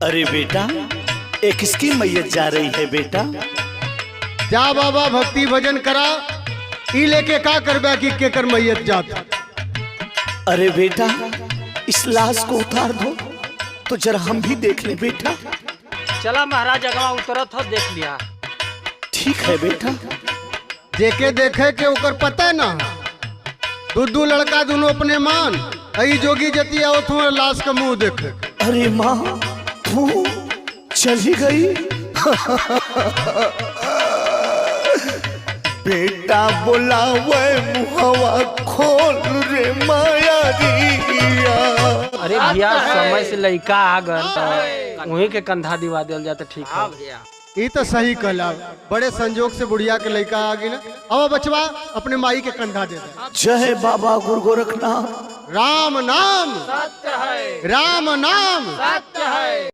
अरे बेटा, एक किसकी मैयत जा रही है बेटा? जा बाबा भक्ति भजन करा, ई लेके का करबा कि केकर मैयत जात। अरे बेटा, इस लाश को उतार दो तो जरा हम भी देख ले बेटा। चला महाराज अगवा उतरत हो, देख लिया। ठीक है बेटा। जेके देखे के ओकर पता है ना, दू लड़का दोनों अपने मान आई जोगी जती आओ तू लाश का मुंह देखे। अरे माँ, तू चली गई? बेटा बोलावे मुहवा खोल रे माया रिया। अरे भैया, समय से लड़का आ गए, वहीं के कंधा दिवा दिया जाता। ठीक है भैया, ये तो सही कहला, बड़े संजोग से बुढ़िया के लड़का आ गई ना। अब बचवा अपने माई के कंधा दे दे। जय बाबा गुरु गोरखनाथ। राम नाम सत्य है, राम नाम सत्य है।